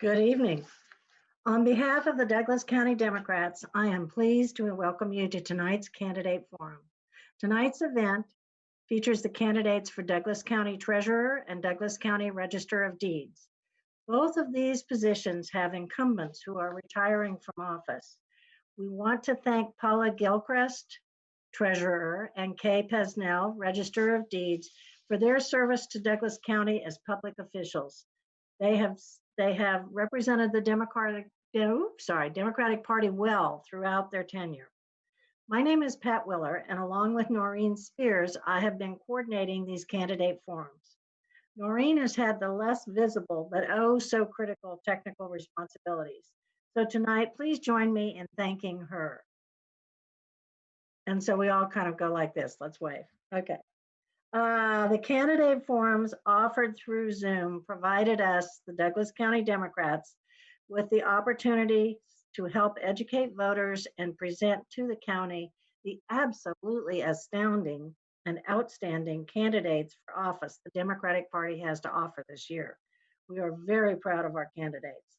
Good evening. On behalf of the Douglas County Democrats, I am pleased to welcome you to tonight's candidate forum. Tonight's event features the candidates for Douglas County Treasurer and Douglas County Register of Deeds. Both of these positions have incumbents who are retiring from office. We want to thank Paula Gilchrist, Treasurer, and Kay Pesnell, Register of Deeds, for their service to Douglas County as public officials. They have represented the Democratic Party well throughout their tenure. My name is Pat Willer, and along with Noreen Spears, I have been coordinating these candidate forums. Noreen has had the less visible but oh so critical technical responsibilities. So tonight, please join me in thanking her. And so we all kind of go like this. Let's wave. Okay. The candidate forums offered through Zoom provided us, the Douglas County Democrats, with the opportunity to help educate voters and present to the county the absolutely astounding and outstanding candidates for office the Democratic Party has to offer this year. We are very proud of our candidates.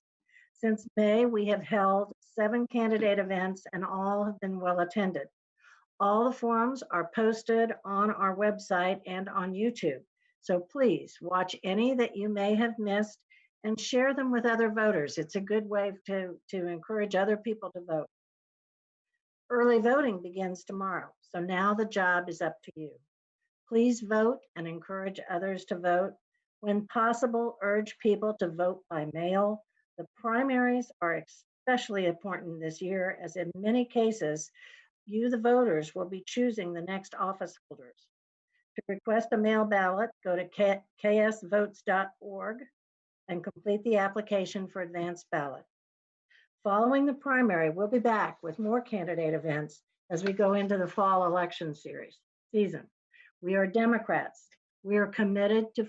Since May, we have held 7 candidate events and all have been well attended. All the forums are posted on our website and on YouTube. So please watch any that you may have missed and share them with other voters. It's a good way to encourage other people to vote. Early voting begins tomorrow, so now the job is up to you. Please vote and encourage others to vote. When possible, urge people to vote by mail. The primaries are especially important this year, as in many cases, you, the voters, will be choosing the next office holders. To request a mail ballot, go to ksvotes.org and complete the application for advance ballot. Following the primary, we'll be back with more candidate events as we go into the fall election season. We are Democrats. We are committed to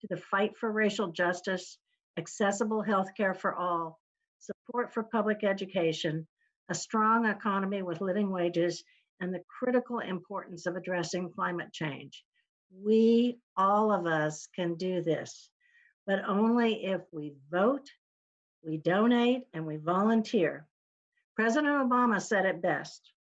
the fight for racial justice, accessible health care for all, support for public education, a strong economy with living wages, and the critical importance of addressing climate change. We, all of us, can do this, but only if we vote, we donate, and we volunteer. President Obama said it best.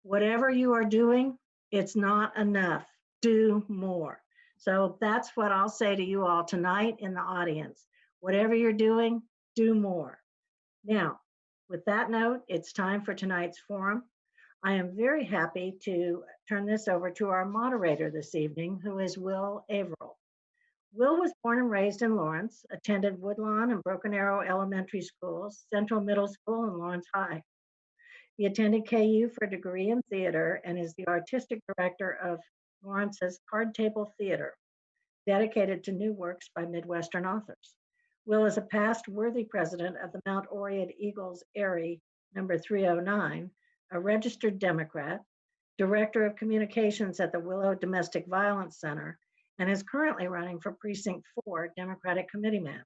Whatever you are doing, it's not enough. Do more. So that's what I'll say to you all tonight in the audience. Whatever you're doing, do more. Now, with that note, it's time for tonight's forum. I am very happy to turn this over to our moderator this evening, who is Will Averill. Will was born and raised in Lawrence, attended Woodlawn and Broken Arrow Elementary Schools, Central Middle School, and Lawrence High. He attended KU for a degree in theater and is the artistic director of Lawrence's Card Table Theater, dedicated to new works by Midwestern authors. Will is a past worthy president of the Mount Oriad Eagles Erie number 309, a registered Democrat, director of communications at the Willow Domestic Violence Center, and is currently running for Precinct 4 Democratic Committeeman.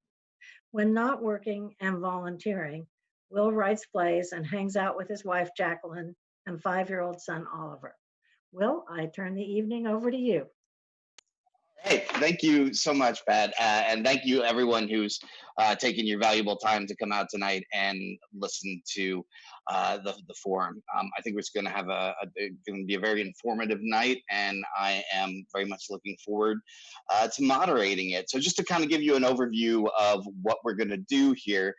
When not working and volunteering, Will writes plays and hangs out with his wife, Jacqueline, and 5-year-old son, Oliver. Will, I turn the evening over to you. Hey, thank you so much, Pat. And thank you everyone who's taken your valuable time to come out tonight and listen to the forum. I think it's going to have going to be a very informative night, and I am very much looking forward to moderating it. So just to kind of give you an overview of what we're going to do here,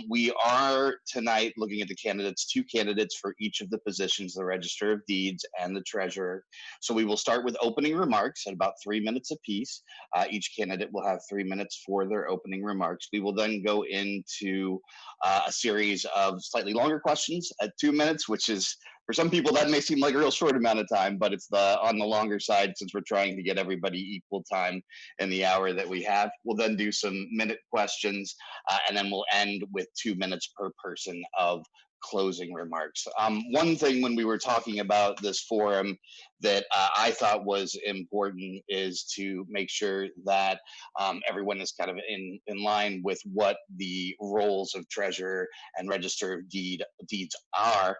we are tonight looking at the candidates, 2 candidates for each of the positions, the Register of Deeds and the Treasurer. So we will start with opening remarks at about 3 minutes apiece. Each candidate will have 3 minutes for their opening remarks. We will then go into a series of slightly longer questions at 2 minutes, which is, for some people, that may seem like a real short amount of time, but it's on the longer side since we're trying to get everybody equal time in the hour that we have. We'll then do some minute questions, and then we'll end with 2 minutes per person of closing remarks. One thing when we were talking about this forum that I thought was important is to make sure that everyone is kind of in line with what the roles of treasurer and register of deeds are,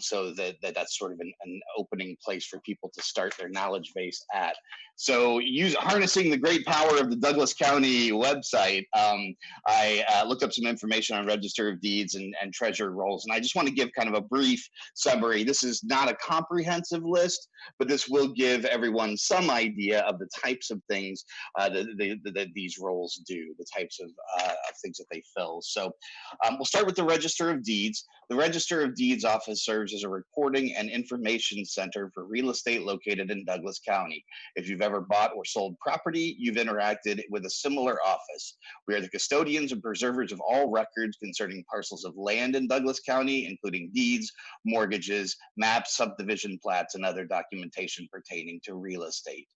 so that's sort of an opening place for people to start their knowledge base at. So harnessing the great power of the Douglas County website, I looked up some information on Register of Deeds and treasurer roles, and I just want to give kind of a brief summary. This is not a comprehensive list, but this will give everyone some idea of the types of things that these roles do, the types of things that they fill. So we'll start with the Register of Deeds. The Register of Deeds office serves as a reporting and information center for real estate located in Douglas County. If you've ever bought or sold property, you've interacted with a similar office. We are the custodians and preservers of all records concerning parcels of land in Douglas County, including deeds, mortgages, maps, subdivision plats, and other documentation pertaining to real estate.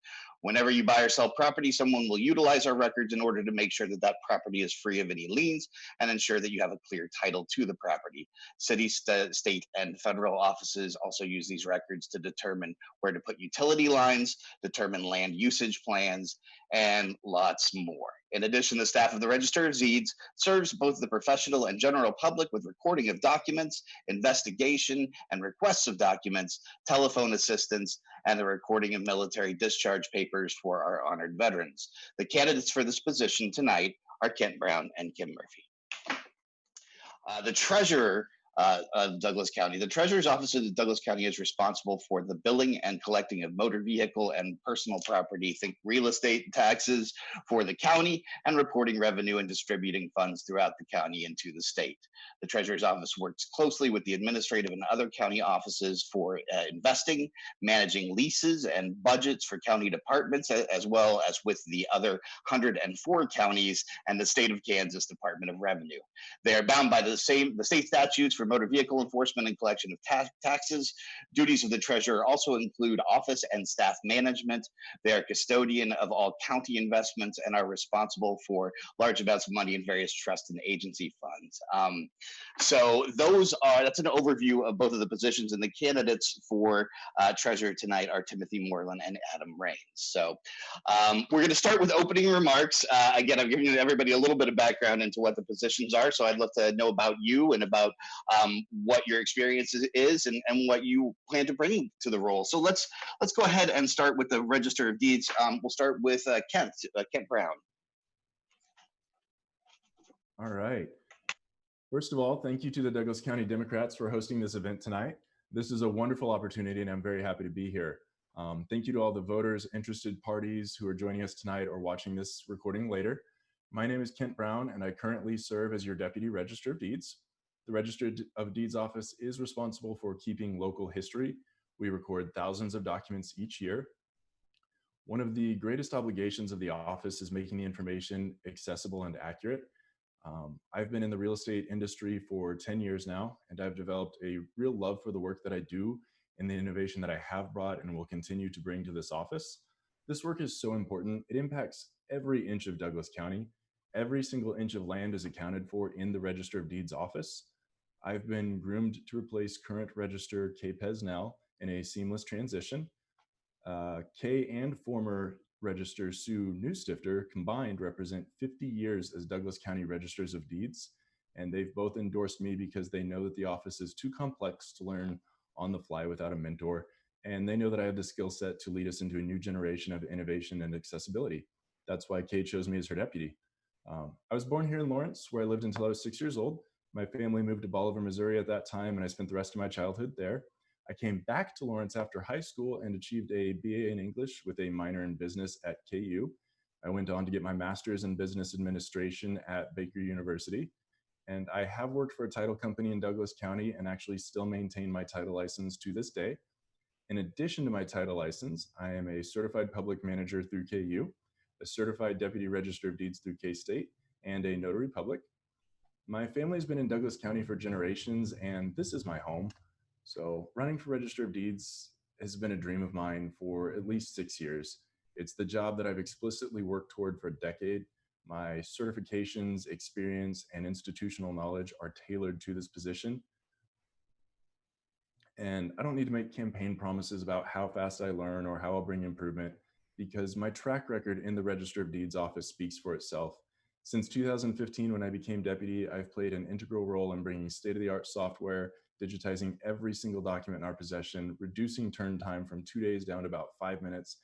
Whenever you buy or sell property, someone will utilize our records in order to make sure that that property is free of any liens and ensure that you have a clear title to the property. City, state, and federal offices also use these records to determine where to put utility lines, determine land usage plans, and lots more. In addition, the staff of the Register of Deeds serves both the professional and general public with recording of documents, investigation and requests of documents, telephone assistance, and the recording of military discharge papers for our honored veterans. The candidates for this position tonight are Kent Brown and Kim Murphy. The treasurer of Douglas County. The Treasurer's Office of Douglas County is responsible for the billing and collecting of motor vehicle and personal property, think real estate taxes for the county, and reporting revenue and distributing funds throughout the county and to the state. The Treasurer's Office works closely with the administrative and other county offices for investing, managing leases and budgets for county departments, as well as with the other 104 counties and the state of Kansas Department of Revenue. They are bound by the state statutes for motor vehicle enforcement and collection of taxes. Duties of the treasurer also include office and staff management. They are custodian of all county investments and are responsible for large amounts of money in various trust and agency funds. So that's an overview of both of the positions, and the candidates for treasurer tonight are Timothy Moreland and Adam Raines. So we're going to start with opening remarks. Again, I'm giving everybody a little bit of background into what the positions are, so I'd love to know about you and about what your experience is and what you plan to bring to the role. So let's go ahead and start with the Register of Deeds. We'll start with Kent Brown. All right. First of all, thank you to the Douglas County Democrats for hosting this event tonight. This is a wonderful opportunity, and I'm very happy to be here. Thank you to all the voters, interested parties who are joining us tonight or watching this recording later. My name is Kent Brown, and I currently serve as your Deputy Register of Deeds. The Register of Deeds office is responsible for keeping local history. We record thousands of documents each year. One of the greatest obligations of the office is making the information accessible and accurate. I've been in the real estate industry for 10 years now, and I've developed a real love for the work that I do and the innovation that I have brought and will continue to bring to this office. This work is so important. It impacts every inch of Douglas County. Every single inch of land is accounted for in the Register of Deeds office. I've been groomed to replace current Register Kay Pesnell in a seamless transition. Kay and former Register Sue Newstifter combined represent 50 years as Douglas County Registers of Deeds, and they've both endorsed me because they know that the office is too complex to learn on the fly without a mentor, and they know that I have the skill set to lead us into a new generation of innovation and accessibility. That's why Kay chose me as her deputy. I was born here in Lawrence, where I lived until I was 6 years old. My family moved to Bolivar, Missouri at that time, and I spent the rest of my childhood there. I came back to Lawrence after high school and achieved a BA in English with a minor in business at KU. I went on to get my master's in business administration at Baker University. And I have worked for a title company in Douglas County and actually still maintain my title license to this day. In addition to my title license, I am a certified public manager through KU, a certified deputy register of deeds through K-State, and a notary public. My family's been in Douglas County for generations, and this is my home. So running for Register of Deeds has been a dream of mine for at least 6 years. It's the job that I've explicitly worked toward for a decade. My certifications, experience, and institutional knowledge are tailored to this position. And I don't need to make campaign promises about how fast I learn or how I'll bring improvement, because my track record in the Register of Deeds office speaks for itself. Since 2015, when I became deputy, I've played an integral role in bringing state-of-the-art software, digitizing every single document in our possession, reducing turn time from 2 days down to about 5 minutes,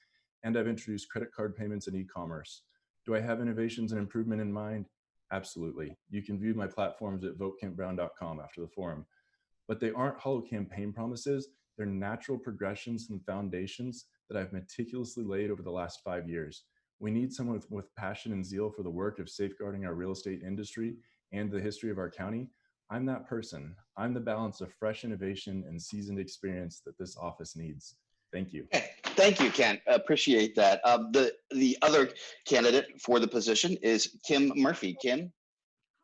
and I've introduced credit card payments and e-commerce. Do I have innovations and improvement in mind? Absolutely. You can view my platforms at votekentbrown.com after the forum. But they aren't hollow campaign promises. They're natural progressions and foundations that I've meticulously laid over the last 5 years. We need someone with passion and zeal for the work of safeguarding our real estate industry and the history of our county. I'm that person. I'm the balance of fresh innovation and seasoned experience that this office needs. Thank you. Okay. Thank you, Ken. Appreciate that. The other candidate for the position is Kim Murphy. Kim?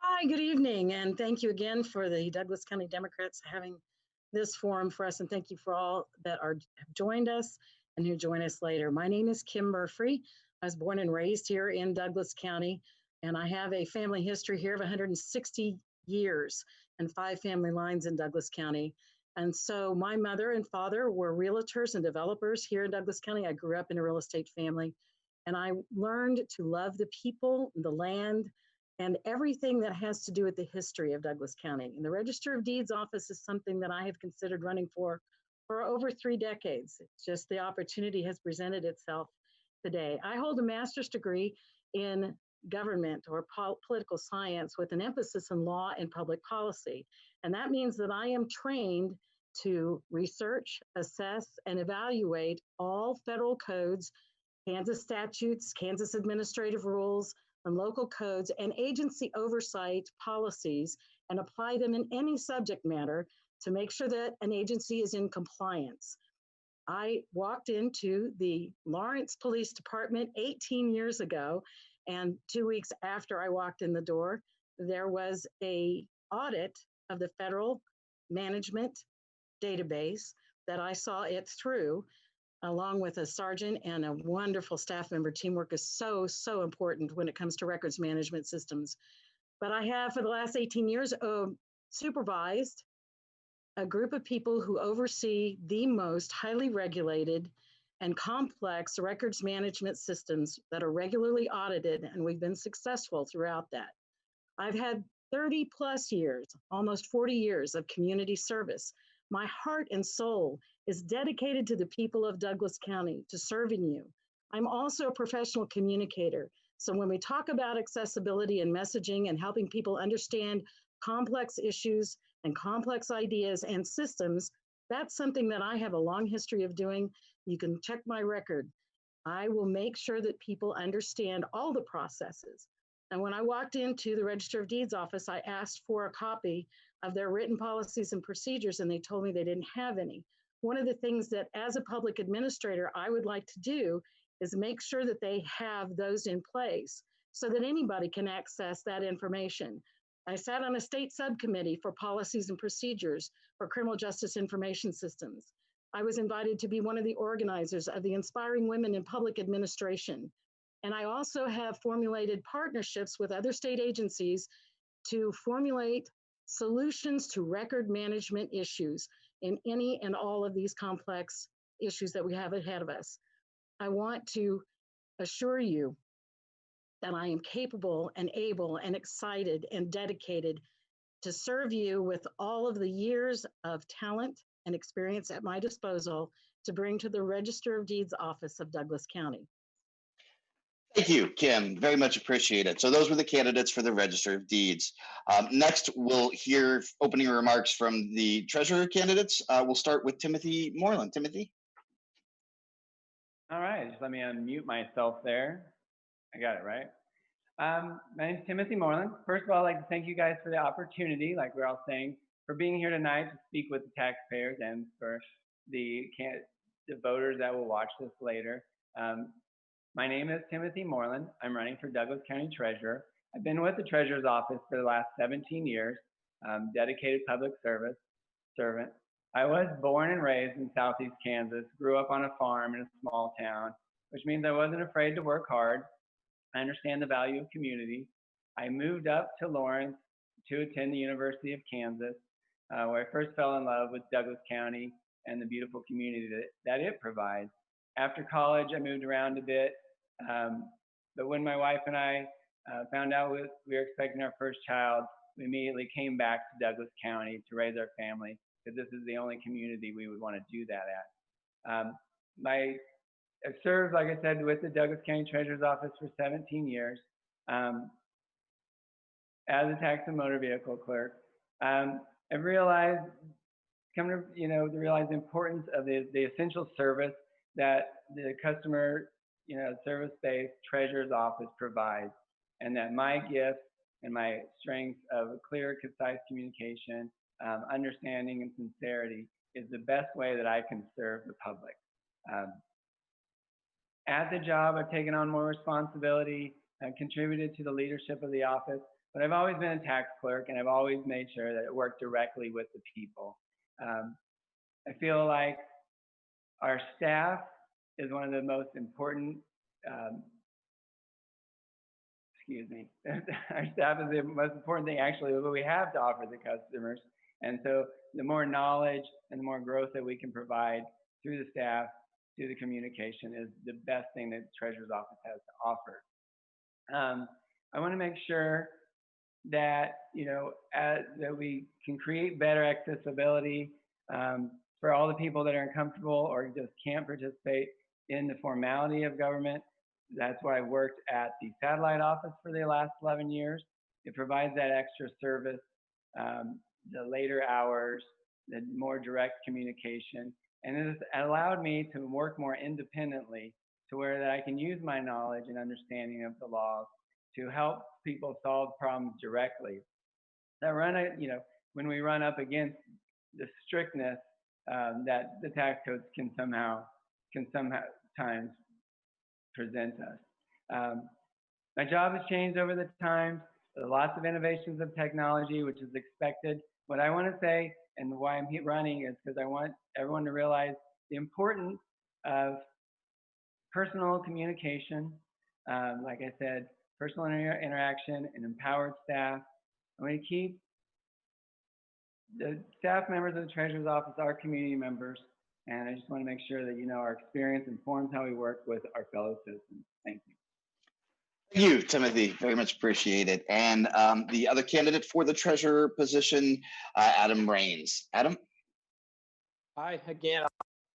Hi, good evening, and thank you again for the Douglas County Democrats having this forum for us, and thank you for all that have joined us and who join us later. My name is Kim Murphree. I was born and raised here in Douglas County, and I have a family history here of 160 years and 5 family lines in Douglas County. And so my mother and father were realtors and developers here in Douglas County. I grew up in a real estate family, and I learned to love the people, the land, and everything that has to do with the history of Douglas County. And the Register of Deeds office is something that I have considered running for over 3 decades. It's just the opportunity has presented itself today. I hold a master's degree in government or political science with an emphasis in law and public policy. And that means that I am trained to research, assess, and evaluate all federal codes, Kansas statutes, Kansas administrative rules, and local codes and agency oversight policies, and apply them in any subject matter to make sure that an agency is in compliance. I walked into the Lawrence Police Department 18 years ago, and 2 weeks after I walked in the door, there was an audit of the federal management database that I saw it through, along with a sergeant and a wonderful staff member. Teamwork is so, so important when it comes to records management systems. But I have, for the last 18 years, supervised a group of people who oversee the most highly regulated and complex records management systems that are regularly audited, and we've been successful throughout that. I've had 30 plus years, almost 40 years of community service. My heart and soul is dedicated to the people of Douglas County, to serving you. I'm also a professional communicator. So when we talk about accessibility and messaging and helping people understand complex issues and complex ideas and systems, that's something that I have a long history of doing. You can check my record. I will make sure that people understand all the processes. And when I walked into the Register of Deeds office, I asked for a copy of their written policies and procedures, and they told me they didn't have any. One of the things that as a public administrator, I would like to do is make sure that they have those in place so that anybody can access that information. I sat on a state subcommittee for policies and procedures for criminal justice information systems. I was invited to be one of the organizers of the Inspiring Women in Public Administration. And I also have formulated partnerships with other state agencies to formulate solutions to record management issues in any and all of these complex issues that we have ahead of us. I want to assure you that I am capable and able and excited and dedicated to serve you with all of the years of talent and experience at my disposal to bring to the Register of Deeds office of Douglas County. Thank you, Kim. Very much appreciate it. So those were the candidates for the Register of Deeds. Next, we'll hear opening remarks from the treasurer candidates. We'll start with Timothy Moreland. Timothy. All right, just let me unmute myself there. I got it right. My name is Timothy Moreland. First of all, I'd like to thank you guys for the opportunity, like we're all saying, for being here tonight to speak with the taxpayers and for the voters that will watch this later. My name is Timothy Moreland. I'm running for Douglas County Treasurer. I've been with the Treasurer's Office for the last 17 years, dedicated public servant. I was born and raised in Southeast Kansas, grew up on a farm in a small town, which means I wasn't afraid to work hard. I understand the value of community. I moved up to Lawrence to attend the University of Kansas. where I first fell in love with Douglas County and the beautiful community that it provides. After college, I moved around a bit, but when my wife and I found out we were expecting our first child, we immediately came back to Douglas County to raise our family, because this is the only community we would want to do that at. I've served, like I said, with the Douglas County Treasurer's Office for 17 years as a tax and motor vehicle clerk. I've realized, to realize the importance of the essential service that the customer, service-based Treasurer's Office provides, and that my gift and my strength of clear, concise communication, understanding, and sincerity is the best way that I can serve the public. At the job, I've taken on more responsibility and contributed to the leadership of the office, but I've always been a tax clerk, and I've always made sure that it worked directly with the people. I feel like our staff is one of the most important, our staff is the most important thing actually that we have to offer the customers. And so the more knowledge and the more growth that we can provide through the staff, through the communication, is the best thing that the Treasurer's Office has to offer. I want to make sure that, that we can create better accessibility for all the people that are uncomfortable or just can't participate in the formality of government. That's why I worked at the satellite office for the last 11 years. It provides that extra service, the later hours, the more direct communication, and it has allowed me to work more independently, to where that I can use my knowledge and understanding of the laws to help people solve problems directly. That when we run up against the strictness that the tax codes can sometimes present us. My job has changed over the time. There are lots of innovations of technology, which is expected. What I want to say, and why I'm running, is because I want everyone to realize the importance of personal communication. Like I said, personal interaction and empowered staff. I'm going to keep the staff members of the Treasurer's Office are community members, and I just want to make sure that our experience informs how we work with our fellow citizens. Thank you. Thank you, Timothy. Very much appreciated. And the other candidate for the treasurer position, Adam Rains. Adam? Hi, again, I'll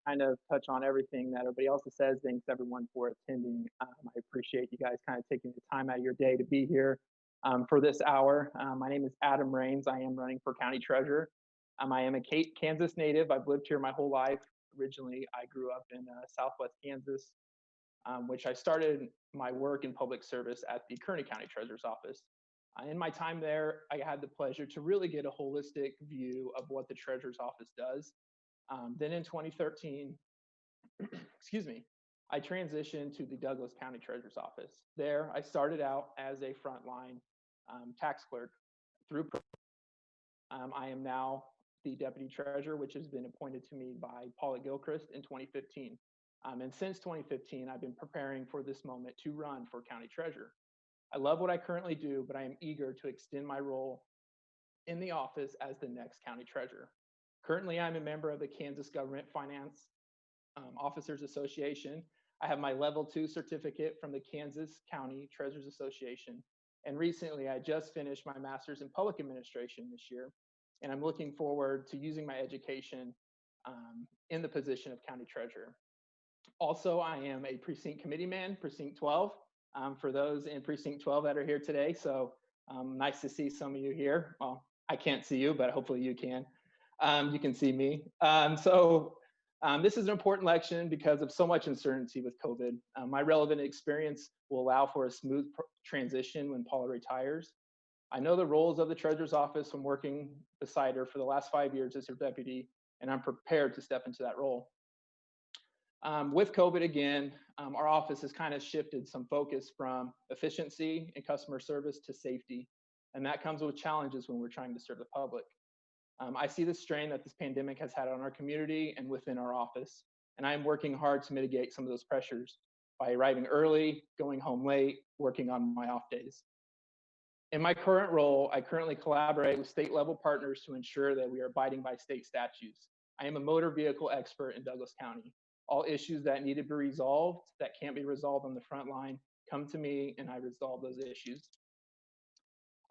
kind of touch on everything that everybody else says. Thanks everyone for attending. I appreciate you guys kind of taking the time out of your day to be here for this hour. My name is Adam Rains. I am running for county treasurer. I am a Kansas native. I've lived here my whole life. Originally, I grew up in Southwest Kansas, which I started my work in public service at the Kearney County Treasurer's Office. In my time there, I had the pleasure to really get a holistic view of what the Treasurer's Office does. Then in 2013, excuse me, I transitioned to the Douglas County Treasurer's Office. There, I started out as a frontline tax clerk through. I am now the deputy treasurer, which has been appointed to me by Paula Gilchrist in 2015. And since 2015, I've been preparing for this moment to run for county treasurer. I love what I currently do, but I am eager to extend my role in the office as the next county treasurer. Currently, I'm a member of the Kansas Government Finance Officers Association. I have my level 2 certificate from the Kansas County Treasurers Association. And recently, I just finished my master's in public administration this year. And I'm looking forward to using my education in the position of county treasurer. Also, I am a precinct committee man, precinct 12, for those in precinct 12 that are here today. So nice to see some of you here. Well, I can't see you, but hopefully you can. You can see me. This is an important election because of so much uncertainty with COVID. My relevant experience will allow for a smooth transition when Paula retires. I know the roles of the Treasurer's Office from working beside her for the last 5 years as her deputy, and I'm prepared to step into that role. With COVID again, our office has kind of shifted some focus from efficiency and customer service to safety, and that comes with challenges when we're trying to serve the public. I see the strain that this pandemic has had on our community and within our office, and I am working hard to mitigate some of those pressures by arriving early, going home late, working on my off days. In my current role, I currently collaborate with state level partners to ensure that we are abiding by state statutes. I am a motor vehicle expert in Douglas County. All issues that need to be resolved that can't be resolved on the front line come to me and I resolve those issues.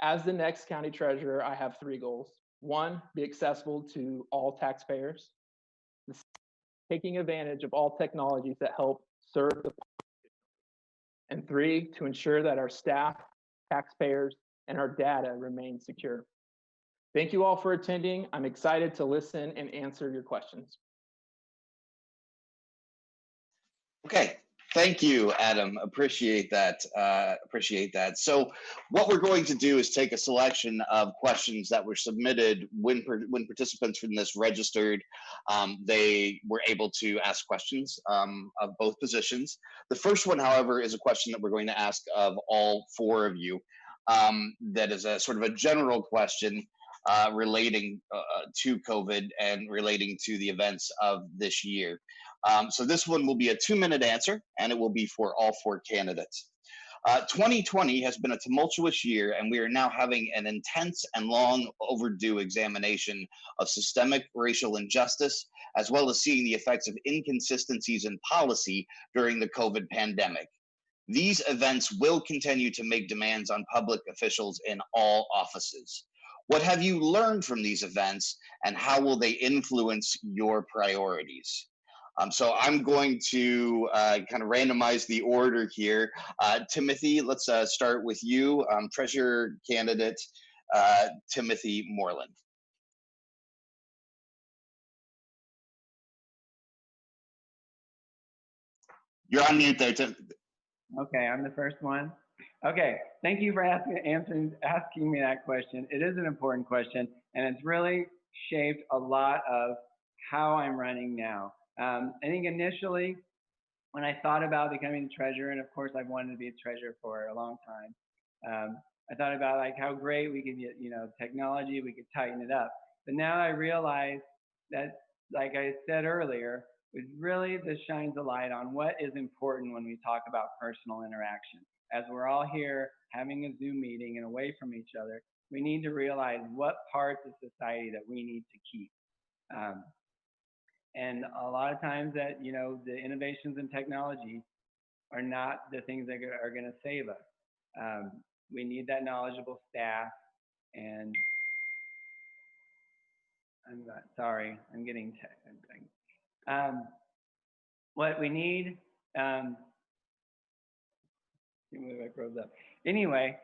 As the next county treasurer, I have 3 goals. 1, be accessible to all taxpayers. Taking advantage of all technologies that help serve the public. And 3, to ensure that our staff, taxpayers, and our data remain secure. Thank you all for attending. I'm excited to listen and answer your questions. Okay, thank you, Adam. Appreciate that. So, what we're going to do is take a selection of questions that were submitted when participants from this registered. They were able to ask questions of both positions. The first one, however, is a question that we're going to ask of all 4 of you. That is a sort of a general question relating to COVID and relating to the events of this year. So this one will be a 2-minute answer, and it will be for all 4 candidates. 2020 has been a tumultuous year, and we are now having an intense and long overdue examination of systemic racial injustice, as well as seeing the effects of inconsistencies in policy during the COVID pandemic. These events will continue to make demands on public officials in all offices. What have you learned from these events, and how will they influence your priorities? So I'm going to kind of randomize the order here. Timothy, let's start with you. Treasurer candidate Timothy Moreland. You're on mute there, Tim. Okay, I'm the first one. Okay, thank you for asking me that question. It is an important question, and it's really shaped a lot of how I'm running now. I think initially, when I thought about becoming treasurer, and of course I've wanted to be a treasurer for a long time, I thought about like how great we could get, technology, we could tighten it up. But now I realize that, like I said earlier, it really this shines a light on what is important when we talk about personal interaction. As we're all here having a Zoom meeting and away from each other, we need to realize what parts of society that we need to keep. And a lot of times that, the innovations in technology are not the things that are going to save us. We need that knowledgeable staff, and I'm not, sorry, I'm getting what we need, Anyway,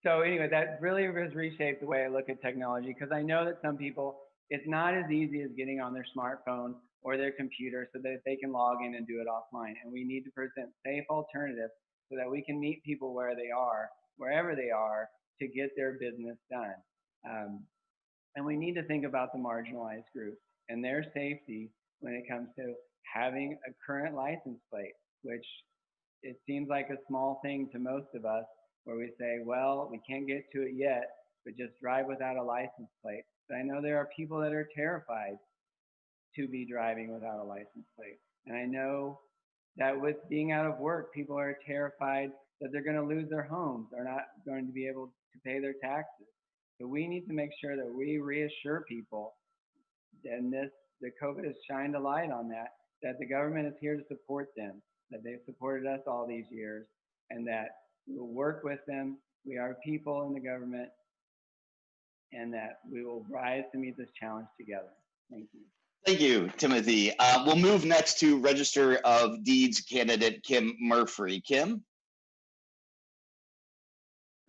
that really has reshaped the way I look at technology, because I know that some people, it's not as easy as getting on their smartphone or their computer so that they can log in and do it offline. And we need to present safe alternatives so that we can meet people where they are, wherever they are, to get their business done. And we need to think about the marginalized groups and their safety when it comes to having a current license plate, which it seems like a small thing to most of us, where we say, well, we can't get to it yet, but just drive without a license plate. But I know there are people that are terrified to be driving without a license plate. And I know that with being out of work, people are terrified that they're going to lose their homes, they're not going to be able to pay their taxes. So we need to make sure that we reassure people, and the COVID has shined a light on that the government is here to support them, that they've supported us all these years, and that we will work with them. We are people in the government, and that we will rise to meet this challenge together. Thank you. Thank you, Timothy. We'll move next to Register of Deeds candidate Kim Murphree. Kim?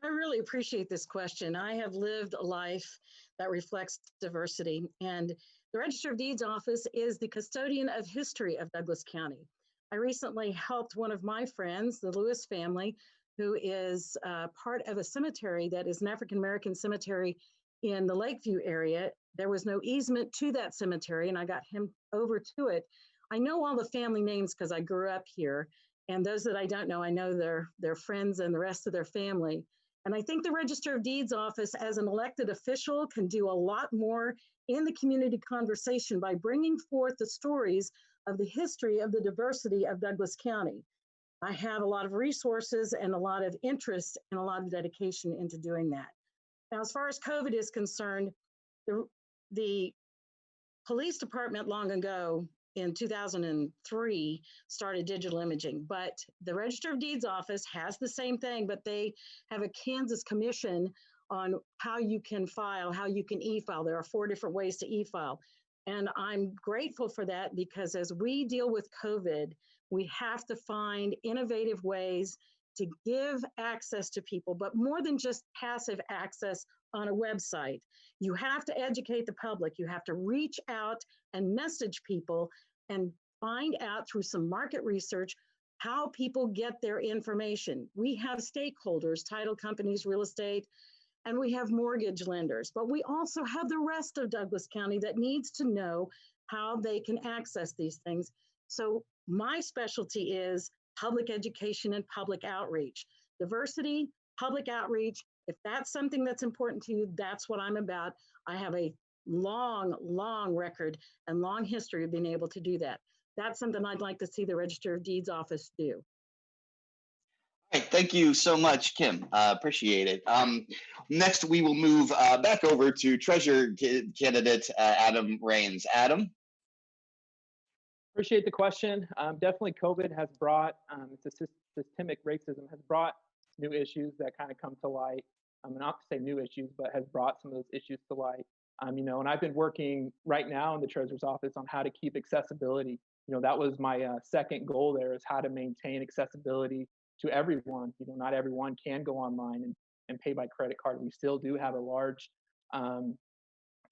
I really appreciate this question. I have lived a life that reflects diversity, and the Register of Deeds office is the custodian of history of Douglas County. I recently helped one of my friends, the Lewis family, who is part of a cemetery that is an African-American cemetery in the Lakeview area. There was no easement to that cemetery, and I got him over to it. I know all the family names because I grew up here, and those that I don't know, I know their friends and the rest of their family. And I think the Register of Deeds office, as an elected official, can do a lot more in the community conversation by bringing forth the stories of the history of the diversity of Douglas County. I have a lot of resources and a lot of interest and a lot of dedication into doing that. Now, as far as COVID is concerned, the police department long ago in 2003 started digital imaging, but the Register of Deeds office has the same thing, but they have a Kansas commission on how you can file, how you can e-file. There are 4 different ways to e-file. And I'm grateful for that because as we deal with COVID, we have to find innovative ways to give access to people, but more than just passive access on a website. You have to educate the public. You have to reach out and message people and find out through some market research how people get their information. We have stakeholders, title companies, real estate, and we have mortgage lenders, but we also have the rest of Douglas County that needs to know how they can access these things. So my specialty is public education and public outreach. Diversity, public outreach, if that's something that's important to you, that's what I'm about. I have a long record and long history of being able to do that. That's something I'd like to see the Register of Deeds office do. All right, thank you so much, Kim. Appreciate it. Next, we will move back over to Treasurer candidate Adam Rains. Adam? Appreciate the question. Definitely COVID has brought, systemic racism has brought new issues that kind of come to light. Not to say new issues, but has brought some of those issues to light. And I've been working right now in the Treasurer's office on how to keep accessibility. That was my second goal there, is how to maintain accessibility to everyone. Not everyone can go online and pay by credit card. We still do have a large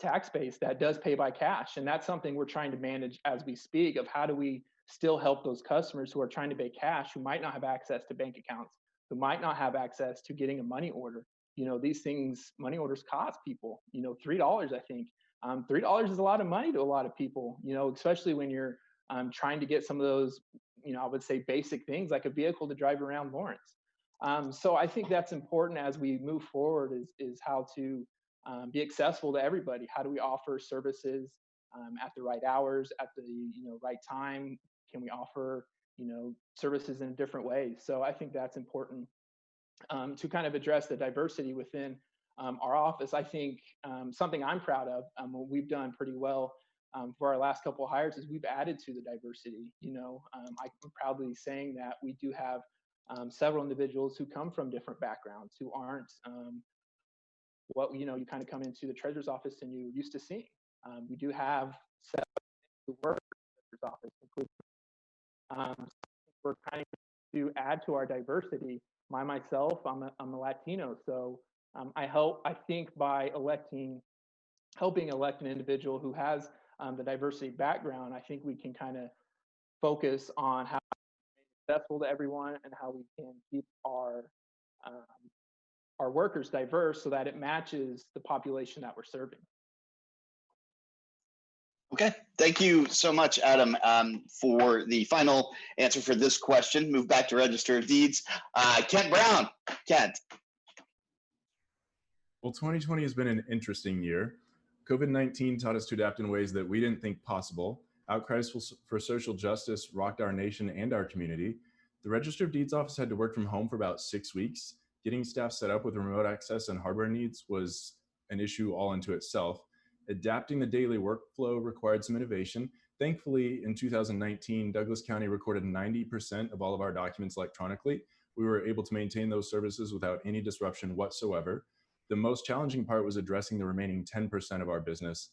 tax base that does pay by cash. And that's something we're trying to manage as we speak, of how do we still help those customers who are trying to pay cash, who might not have access to bank accounts, who might not have access to getting a money order. These things, money orders cost people, $3, I think. $3 is a lot of money to a lot of people, especially when you're trying to get some of those, I would say basic things like a vehicle to drive around Lawrence. So I think that's important as we move forward, is how to be accessible to everybody. How do we offer services at the right hours, at the right time? Can we offer services in different ways? So I think that's important to kind of address the diversity within our office. I think something I'm proud of, what we've done pretty well for our last couple of hires, is we've added to the diversity. I'm proudly saying that we do have several individuals who come from different backgrounds, who aren't what you kind of come into the Treasurer's office and you're used to seeing. We do have several who work in the Treasurer's office, including we're trying to add to our diversity. Myself, I'm a Latino, so I think by helping elect an individual who has the diversity background, I think we can kind of focus on how to be accessible to everyone and how we can keep our workers diverse so that it matches the population that we're serving. Okay, thank you so much, Adam, for the final answer for this question. Move back to Register of Deeds. Kent Brown. Kent. Well, 2020 has been an interesting year. COVID-19 taught us to adapt in ways that we didn't think possible. Outcries for social justice rocked our nation and our community. The Register of Deeds office had to work from home for about 6 weeks. Getting staff set up with remote access and hardware needs was an issue all unto itself. Adapting the daily workflow required some innovation. Thankfully, in 2019, Douglas County recorded 90% of all of our documents electronically. We were able to maintain those services without any disruption whatsoever. The most challenging part was addressing the remaining 10% of our business.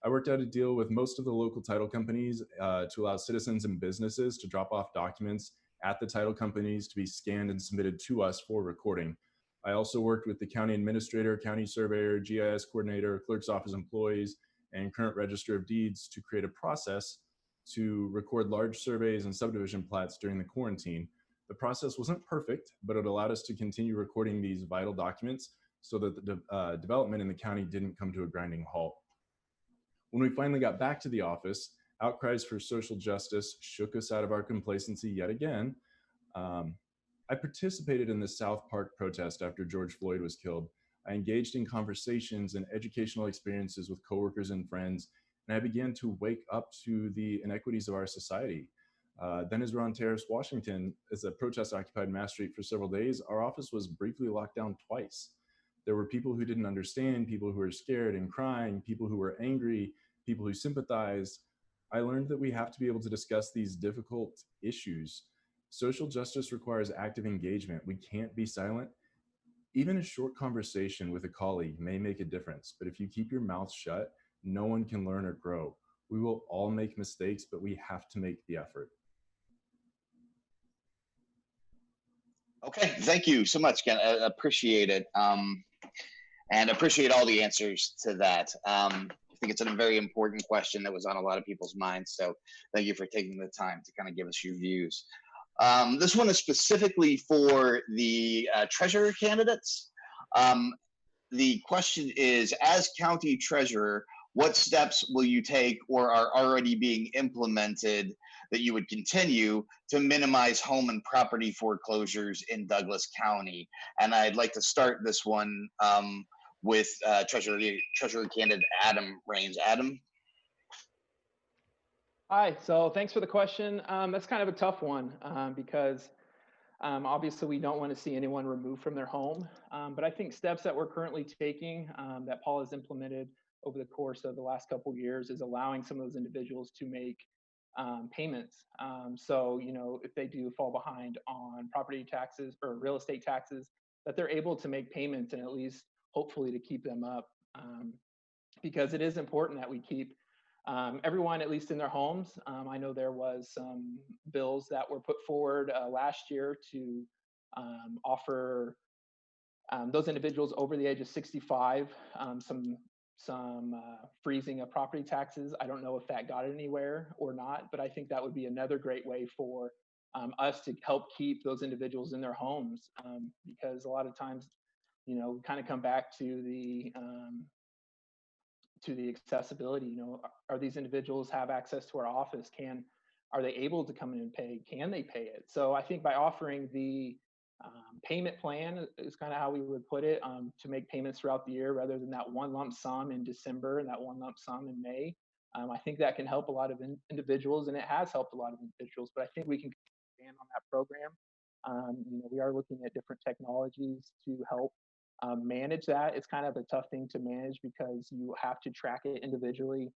I worked out a deal with most of the local title companies to allow citizens and businesses to drop off documents at the title companies to be scanned and submitted to us for recording. I also worked with the county administrator, county surveyor, GIS coordinator, clerk's office employees, and current Register of Deeds to create a process to record large surveys and subdivision plats during the quarantine. The process wasn't perfect, but it allowed us to continue recording these vital documents so that the development in the county didn't come to a grinding halt. When we finally got back to the office, outcries for social justice shook us out of our complacency yet again. I participated in the South Park protest after George Floyd was killed. I engaged in conversations and educational experiences with coworkers and friends, and I began to wake up to the inequities of our society. Then as we're on Terrace, Washington, as a protest occupied Mass Street for several days, our office was briefly locked down twice. There were people who didn't understand, people who were scared and crying, people who were angry, people who sympathized. I learned that we have to be able to discuss these difficult issues. Social justice requires active engagement. We can't be silent. Even a short conversation with a colleague may make a difference, but if you keep your mouth shut, no one can learn or grow. We will all make mistakes, but we have to make the effort. Okay, thank you so much, Ken. I appreciate it. And appreciate all the answers to that. I think it's a very important question that was on a lot of people's minds. So thank you for taking the time to kind of give us your views. This one is specifically for the treasurer candidates. The question is, as county treasurer, what steps will you take or are already being implemented that you would continue to minimize home and property foreclosures in Douglas County? And I'd like to start this one with treasurer candidate Adam Rains. Adam? Hi, so thanks for the question. That's kind of a tough one because obviously we don't want to see anyone removed from their home. But I think steps that we're currently taking that Paul has implemented over the course of the last couple of years is allowing some of those individuals to make payments. So, you know, if they do fall behind on property taxes or real estate taxes, that they're able to make payments and at least hopefully to keep them up. Because it is important that we keep everyone at least in their homes. I know there was some bills that were put forward last year to offer those individuals over the age of 65 some freezing of property taxes. I don't know if that got anywhere or not, but I think that would be another great way for us to help keep those individuals in their homes, because a lot of times, you know, we kind of come back to the accessibility. You know, are these individuals have access to our office? Are they able to come in and pay? Can they pay it? So I think by offering the payment plan is kind of how we would put it, to make payments throughout the year rather than that one lump sum in December and that one lump sum in May. I think that can help a lot of individuals, and it has helped a lot of individuals, but I think we can expand on that program. You know, we are looking at different technologies to help manage that. It's kind of a tough thing to manage because you have to track it individually.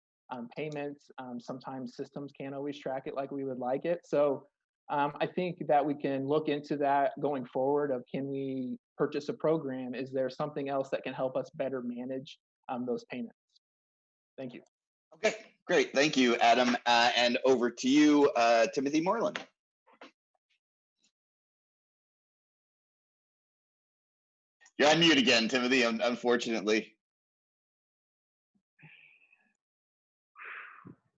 Payments, sometimes systems can't always track it like we would like it. So I think that we can look into that going forward of, can we purchase a program? Is there something else that can help us better manage those payments? Thank you. Okay, great. Thank you, Adam. And over to you, Timothy Moreland. You're on mute again, Timothy, unfortunately.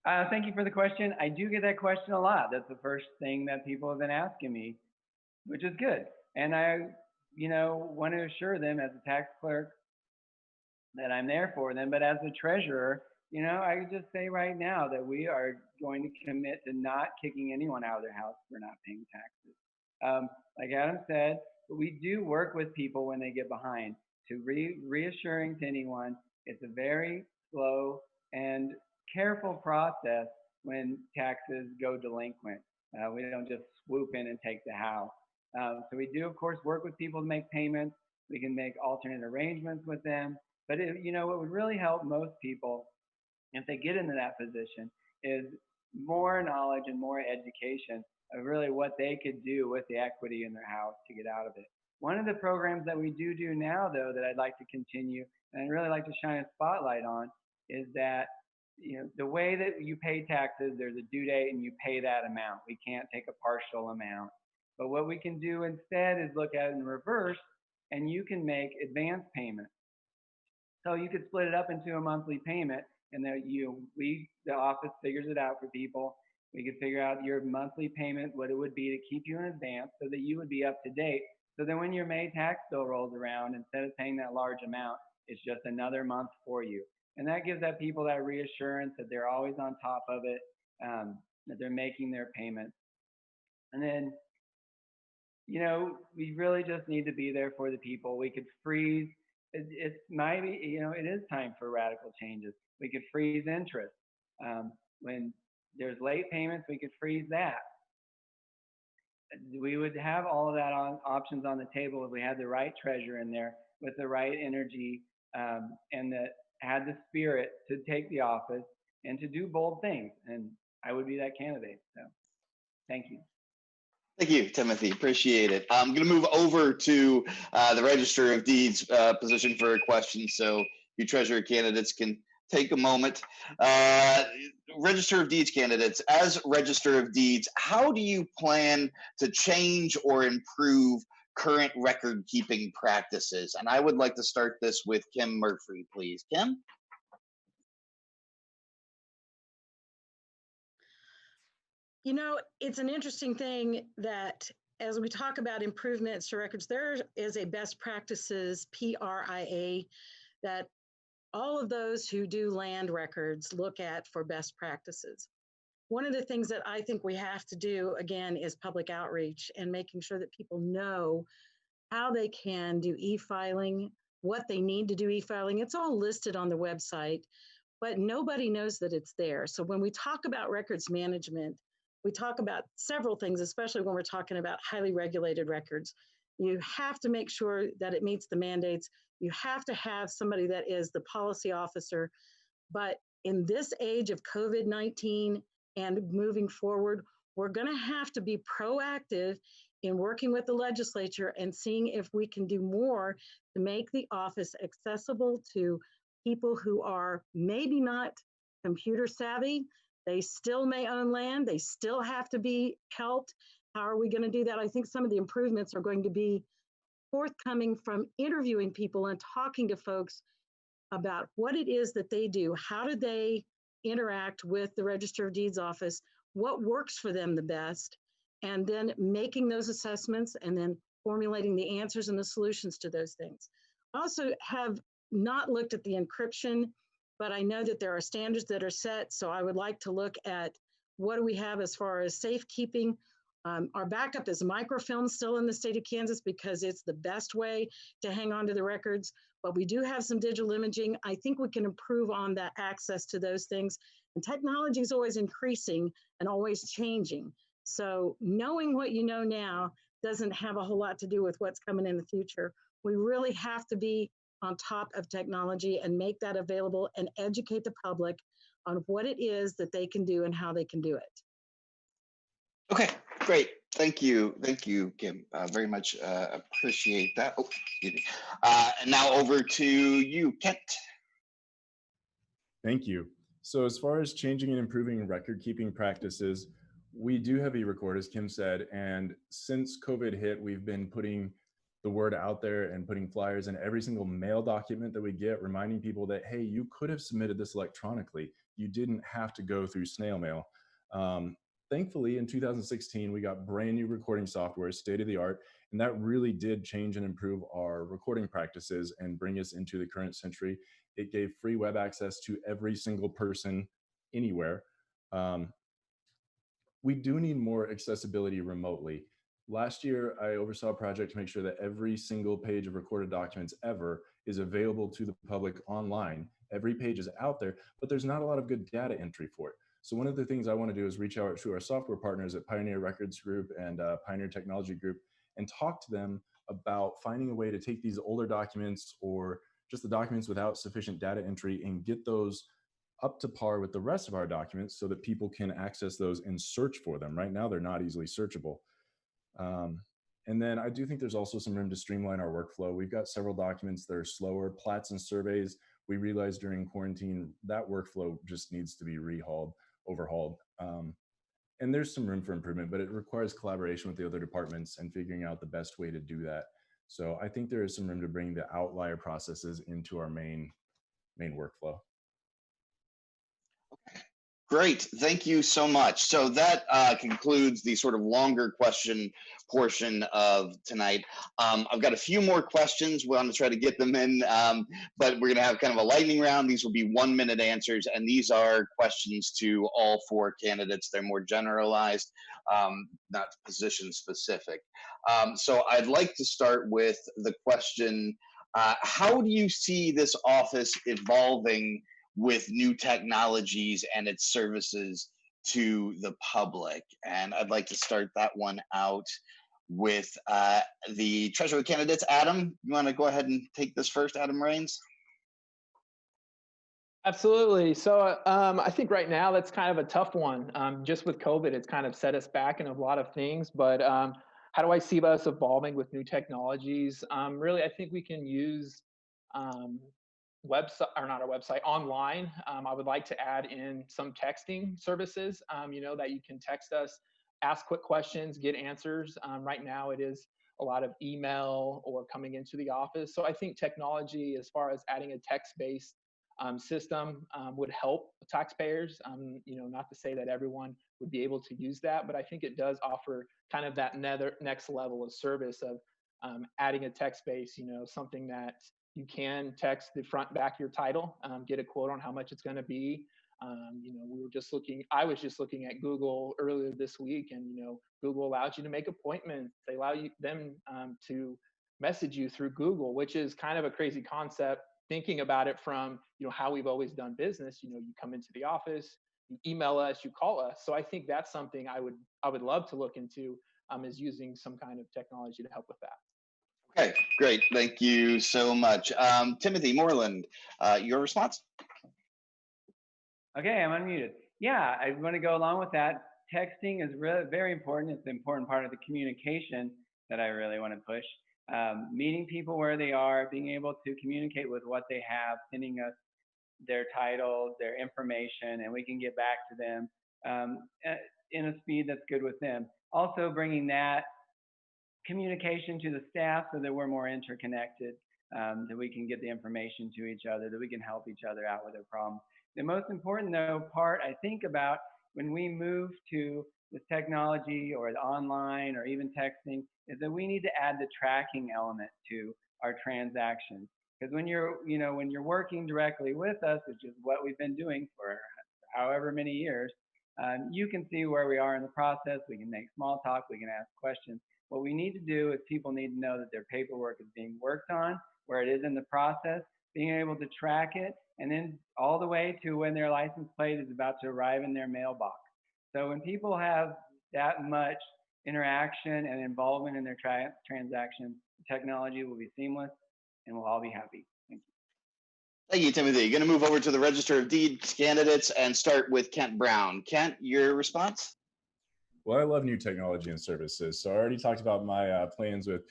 Thank you for the question. I do get that question a lot. That's the first thing that people have been asking me, which is good. And I, you know, want to assure them as a tax clerk that I'm there for them. But as a treasurer, you know, I could just say right now that we are going to commit to not kicking anyone out of their house for not paying taxes. Like Adam said, we do work with people when they get behind. To reassuring to anyone, it's a very slow and careful process when taxes go delinquent. We don't just swoop in and take the house. So we do, of course, work with people to make payments. We can make alternate arrangements with them. But you know, what would really help most people, if they get into that position, is more knowledge and more education of really what they could do with the equity in their house to get out of it. One of the programs that we do now, though, that I'd like to continue, and I'd really like to shine a spotlight on, is that, you know, the way that you pay taxes, there's a due date and you pay that amount. We can't take a partial amount. But what we can do instead is look at it in reverse, and you can make advance payments. So you could split it up into a monthly payment, and then the office figures it out for people. We could figure out your monthly payment, what it would be to keep you in advance so that you would be up to date. So then when your May tax bill rolls around, instead of paying that large amount, it's just another month for you. And that gives that people that reassurance that they're always on top of it, that they're making their payments. And then, you know, we really just need to be there for the people. We could freeze. It might be, you know, it is time for radical changes. We could freeze interest. When there's late payments, we could freeze that. we would have all of that options on the table if we had the right treasurer in there with the right energy, and that had the spirit to take the office and to do bold things. And I would be that candidate. So thank you. Thank you, Timothy. Appreciate it. I'm going to move over to the Register of Deeds position for a question, so you treasurer candidates can take a moment. Register of Deeds candidates, as Register of Deeds, how do you plan to change or improve current record keeping practices? And I would like to start this with Kim Murphree, please. Kim? You know, it's an interesting thing that as we talk about improvements to records, there is a best practices PRIA that all of those who do land records look at for best practices. One of the things that I think we have to do, again, is public outreach and making sure that people know how they can do e-filing, what they need to do e-filing. It's all listed on the website, but nobody knows that it's there. So when we talk about records management, we talk about several things, especially when we're talking about highly regulated records. You have to make sure that it meets the mandates. You have to have somebody that is the policy officer. But in this age of COVID-19 and moving forward, we're going to have to be proactive in working with the legislature and seeing if we can do more to make the office accessible to people who are maybe not computer savvy. They still may own land. They still have to be helped. How are we going to do that? I think some of the improvements are going to be forthcoming from interviewing people and talking to folks about what it is that they do. How do they interact with the Register of Deeds office? What works for them the best? And then making those assessments and then formulating the answers and the solutions to those things. I also have not looked at the encryption, but I know that there are standards that are set. So I would like to look at what do we have as far as safekeeping. Our backup is microfilm still in the state of Kansas because it's the best way to hang on to the records, but we do have some digital imaging. I think we can improve on that access to those things. And technology is always increasing and always changing. So knowing what you know now doesn't have a whole lot to do with what's coming in the future. We really have to be on top of technology and make that available and educate the public on what it is that they can do and how they can do it. Okay, great. Thank you, Kim. Very much appreciate that. Oh, excuse me. And now over to you, Kent. Thank you. So as far as changing and improving record-keeping practices, we do have e-record, as Kim said, and since COVID hit, we've been putting the word out there and putting flyers in every single mail document that we get, reminding people that, hey, you could have submitted this electronically. You didn't have to go through snail mail. Thankfully, in 2016, we got brand new recording software, state of the art, and that really did change and improve our recording practices and bring us into the current century. It gave free web access to every single person anywhere. We do need more accessibility remotely. Last year, I oversaw a project to make sure that every single page of recorded documents ever is available to the public online. Every page is out there, but there's not a lot of good data entry for it. So one of the things I want to do is reach out to our software partners at Pioneer Records Group and Pioneer Technology Group and talk to them about finding a way to take these older documents or just the documents without sufficient data entry and get those up to par with the rest of our documents so that people can access those and search for them. Right now, they're not easily searchable. And then I do think there's also some room to streamline our workflow. We've got several documents that are slower, plats and surveys. We realized during quarantine that workflow just needs to be overhauled. And there's some room for improvement, but it requires collaboration with the other departments and figuring out the best way to do that. So I think there is some room to bring the outlier processes into our main workflow. Great, thank you so much. So that concludes the sort of longer question portion of tonight. I've got a few more questions. We're going to try to get them in, but we're going to have kind of a lightning round. These will be 1-minute answers, and these are questions to all 4 candidates. They're more generalized, not position specific. So I'd like to start with the question, how do you see this office evolving with new technologies and its services to the public. And I'd like to start that one out with the treasurer candidates. Adam, you want to go ahead and take this first, Adam Rains? Absolutely. So I think right now that's kind of a tough one. Just with COVID, it's kind of set us back in a lot of things. But how do I see us evolving with new technologies? Really, I think we can use website, or not a website, online. I would like to add in some texting services, that you can text us, ask quick questions, get answers. Right now it is a lot of email or coming into the office. So I think technology, as far as adding a text-based system, would help taxpayers. Not to say that everyone would be able to use that, but I think it does offer kind of that next level of service of adding a text base, something that you can text the front back your title, get a quote on how much it's going to be. I was just looking at Google earlier this week, and Google allows you to make appointments. They allow them to message you through Google, which is kind of a crazy concept thinking about it from how we've always done business. You come into the office, you email us, you call us. So I think that's something I would love to look into, is using some kind of technology to help with that. Okay, great. Thank you so much. Timothy Moreland, your response? Okay, I'm unmuted. Yeah, I want to go along with that. Texting is really very important. It's an important part of the communication that I really want to push. Meeting people where they are, being able to communicate with what they have, sending us their title, their information, and we can get back to them in a speed that's good with them. Also bringing that communication to the staff so that we're more interconnected, that we can get the information to each other, that we can help each other out with their problems. The most important though part I think about when we move to this technology or online or even texting is that we need to add the tracking element to our transactions. Because when you're working directly with us, which is what we've been doing for however many years, you can see where we are in the process. We can make small talk. We can ask questions. What we need to do is people need to know that their paperwork is being worked on, where it is in the process, being able to track it, and then all the way to when their license plate is about to arrive in their mailbox. So when people have that much interaction and involvement in their transactions, technology will be seamless and we'll all be happy. Thank you. Thank you, Timothy. Going to move over to the Register of Deeds candidates and start with Kent Brown. Kent, your response? Well, I love new technology and services. So I already talked about my plans with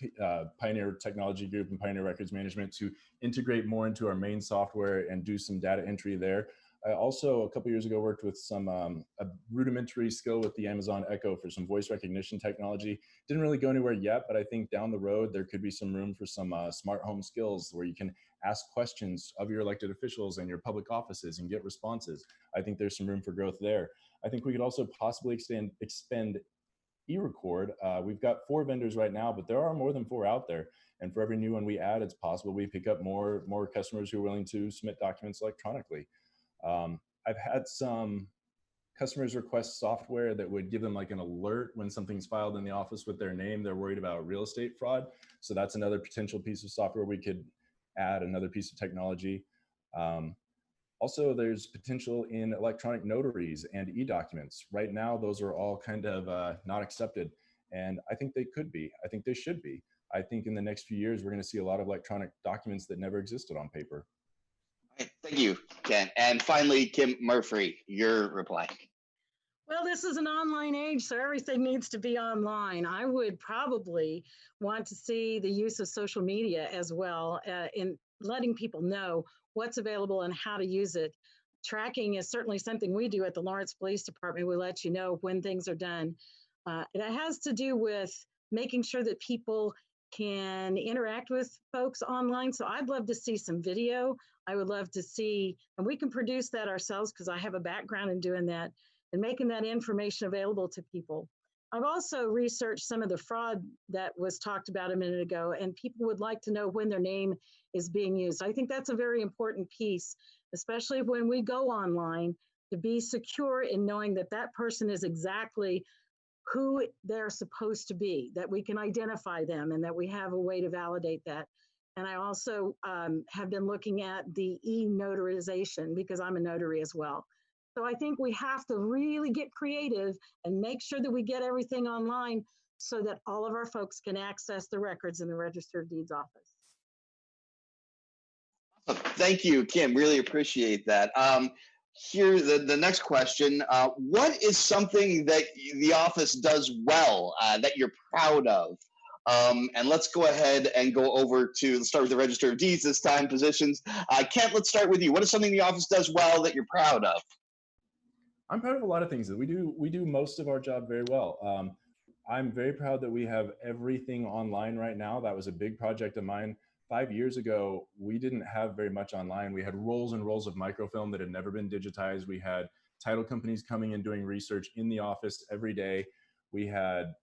Pioneer Technology Group and Pioneer Records Management to integrate more into our main software and do some data entry there. I also, a couple years ago, worked with some a rudimentary skill with the Amazon Echo for some voice recognition technology. Didn't really go anywhere yet, but I think down the road, there could be some room for some smart home skills where you can ask questions of your elected officials and your public offices and get responses. I think there's some room for growth there. I think we could also possibly expand e-record. We've got 4 vendors right now, but there are more than 4 out there. And for every new one we add, it's possible we pick up more customers who are willing to submit documents electronically. I've had some customers request software that would give them like an alert when something's filed in the office with their name. They're worried about real estate fraud. So that's another potential piece of software we could add, another piece of technology. Also, there's potential in electronic notaries and e-documents. Right now, those are all kind of not accepted. And I think they could be. I think they should be. I think in the next few years, we're going to see a lot of electronic documents that never existed on paper. All right, thank you, Ken. And finally, Kim Murphree, your reply. Well, this is an online age, so everything needs to be online. I would probably want to see the use of social media as well in letting people know what's available and how to use it. Tracking is certainly something we do at the Lawrence Police Department. We let you know when things are done. It has to do with making sure that people can interact with folks online. So I'd love to see some video. I would love to see, and we can produce that ourselves because I have a background in doing that and making that information available to people. I've also researched some of the fraud that was talked about a minute ago, and people would like to know when their name is being used. I think that's a very important piece, especially when we go online, to be secure in knowing that that person is exactly who they're supposed to be, that we can identify them and that we have a way to validate that. And I also have been looking at the e-notarization because I'm a notary as well. So I think we have to really get creative and make sure that we get everything online so that all of our folks can access the records in the Register of Deeds office. Thank you, Kim. Really appreciate that. Here, the next question. What is something that the office does well that you're proud of? And let's go ahead and go over to, let's start with the Register of Deeds this time, positions. Kent, let's start with you. What is something the office does well that you're proud of? I'm proud of a lot of things that we do. We do most of our job very well. I'm very proud that we have everything online right now. That was a big project of mine. 5 years ago, we didn't have very much online. We had rolls and rolls of microfilm that had never been digitized. We had title companies coming and doing research in the office every day. We had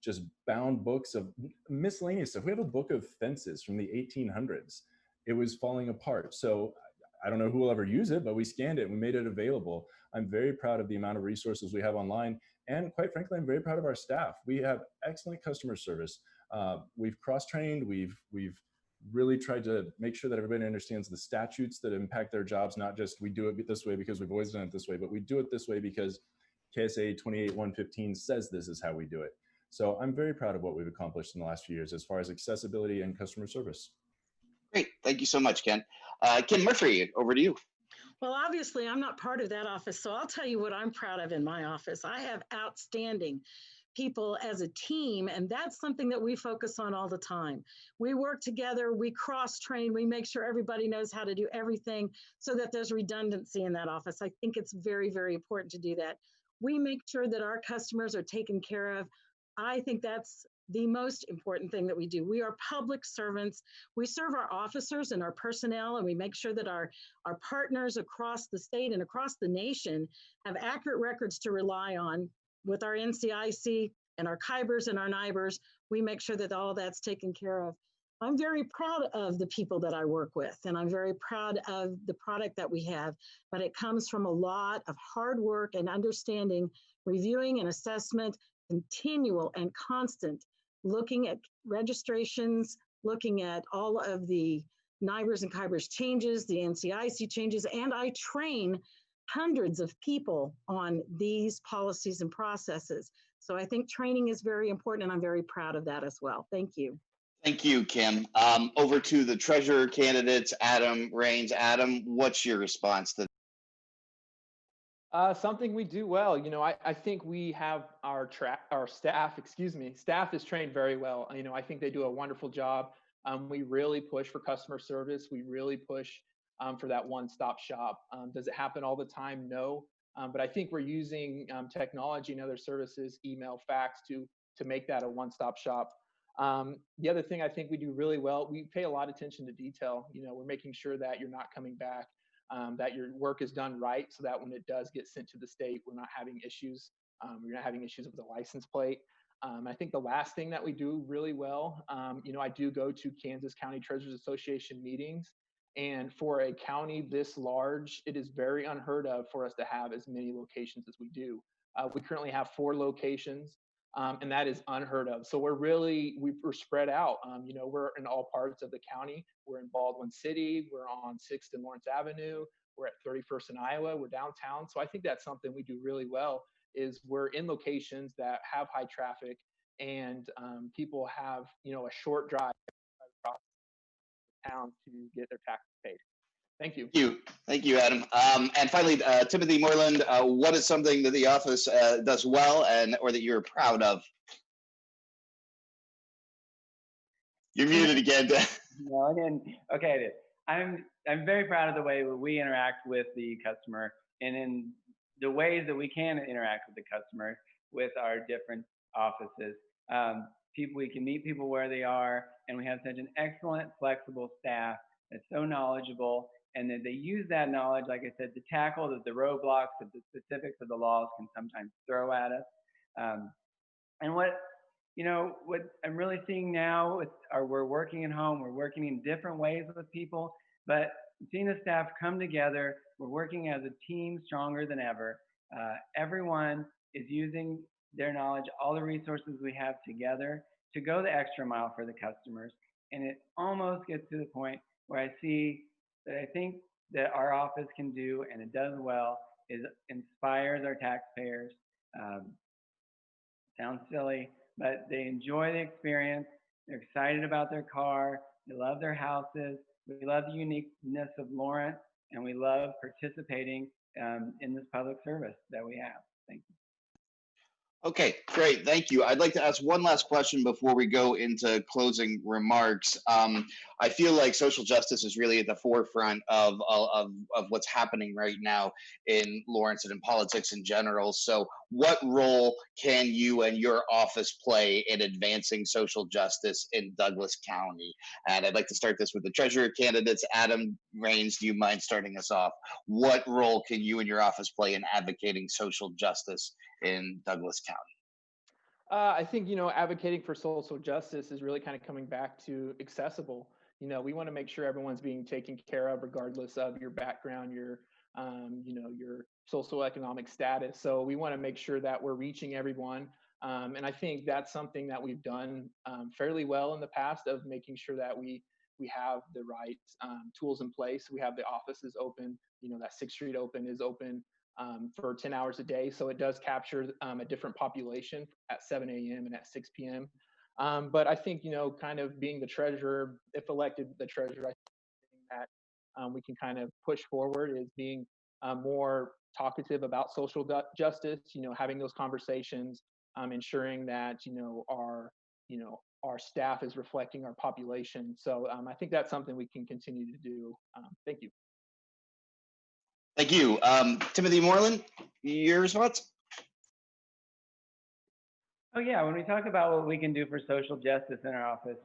just bound books of miscellaneous stuff. We have a book of fences from the 1800s. It was falling apart. So I don't know who will ever use it, but we scanned it and we made it available. I'm very proud of the amount of resources we have online. And quite frankly, I'm very proud of our staff. We have excellent customer service. We've cross-trained. We've really tried to make sure that everybody understands the statutes that impact their jobs, not just we do it this way because we've always done it this way, but we do it this way because KSA 28115 says this is how we do it. So I'm very proud of what we've accomplished in the last few years as far as accessibility and customer service. Great. Thank you so much, Ken. Kim Murphree, over to you. Well, obviously, I'm not part of that office, so I'll tell you what I'm proud of in my office. I have outstanding people as a team, and that's something that we focus on all the time. We work together, we cross-train, we make sure everybody knows how to do everything so that there's redundancy in that office. I think it's very, very important to do that. We make sure that our customers are taken care of. I think that's the most important thing that we do. We are public servants. We serve our officers and our personnel, and we make sure that our partners across the state and across the nation have accurate records to rely on. With our NCIC and our KYBers and our NIBers, we make sure that all that's taken care of. I'm very proud of the people that I work with, and I'm very proud of the product that we have, but it comes from a lot of hard work and understanding, reviewing and assessment, continual and constant, looking at registrations, looking at all of the NIBers and KYBers changes, the NCIC changes, and I train hundreds of people on these policies and processes. So I think training is very important, and I'm very proud of that as well. Thank you. Thank you, Kim. Over to the treasurer candidates, Adam Rains. Adam, what's your response to Something we do well. You know, I think we have our staff, staff is trained very well. You know, I think they do a wonderful job. We really push for customer service. We really push for that one-stop shop. Does it happen all the time? No. But I think we're using technology and other services, email, fax, to make that a one-stop shop. The other thing I think we do really well, we pay a lot of attention to detail. You know, we're making sure that you're not coming back, that your work is done right, so that when it does get sent to the state, we're not having issues. We're not having issues with the license plate. I think the last thing that we do really well, you know, I do go to Kansas County Treasurers Association meetings. And for a county this large, it is very unheard of for us to have as many locations as we do. We currently have 4 locations, and that is unheard of. So we're spread out. You know, we're in all parts of the county. We're in Baldwin City. We're on 6th and Lawrence Avenue. We're at 31st and Iowa. We're downtown. So I think that's something we do really well, is we're in locations that have high traffic, and people have, you know, a short drive across town to get their taxes paid. Thank you. Thank you, Adam. And finally, Timothy Moreland, what is something that the office does well or that you're proud of? You're muted again. No, I didn't. Okay, I did. I'm very proud of the way we interact with the customer, and in the ways that we can interact with the customer with our different offices. We can meet people where they are, and we have such an excellent, flexible staff that's so knowledgeable, and that they use that knowledge, like I said, to tackle the roadblocks that the specifics of the laws can sometimes throw at us. And what I'm really seeing now we're working at home, we're working in different ways with people, but seeing the staff come together, we're working as a team stronger than ever. Everyone is using their knowledge, all the resources we have together to go the extra mile for the customers. And it almost gets to the point where I see that I think that our office can do, and it does well, inspires our taxpayers. Sounds silly, but they enjoy the experience. They're excited about their car. They love their houses. We love the uniqueness of Lawrence, and we love participating in this public service that we have. Thank you. Okay, great. Thank you. I'd like to ask one last question before we go into closing remarks. I feel like social justice is really at the forefront of what's happening right now in Lawrence and in politics in general. So what role can you and your office play in advancing social justice in Douglas County? And I'd like to start this with the treasurer candidates. Adam Rains, do you mind starting us off? What role can you and your office play in advocating social justice in Douglas County? I think, advocating for social justice is really kind of coming back to accessible. We want to make sure everyone's being taken care of regardless of your background, your socioeconomic status. So we want to make sure that we're reaching everyone. And I think that's something that we've done fairly well in the past, of making sure that we have the right tools in place. We have the offices open, that 6th Street open is open for 10 hours a day. So it does capture a different population at 7 a.m. and at 6 p.m. But I think, kind of being the treasurer, if elected the treasurer, I think that we can kind of push forward is being more talkative about social justice, having those conversations, ensuring that, our staff is reflecting our population. So I think that's something we can continue to do. Thank you. Thank you. Timothy Moreland, your response? Oh yeah, when we talk about what we can do for social justice in our office,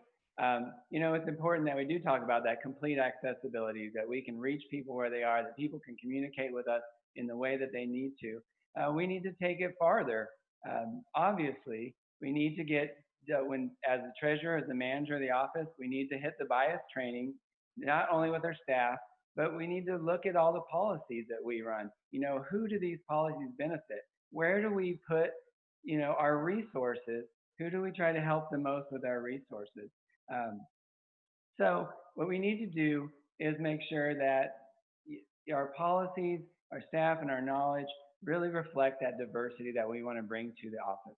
it's important that we do talk about that complete accessibility, that we can reach people where they are, that people can communicate with us in the way that they need to. We need to take it farther. Obviously, we need to get, as the treasurer, as the manager of the office, we need to hit the bias training, not only with our staff, but we need to look at all the policies that we run. Who do these policies benefit? Where do we put, our resources? Who do we try to help the most with our resources? So what we need to do is make sure that our policies, our staff, and our knowledge really reflect that diversity that we want to bring to the office.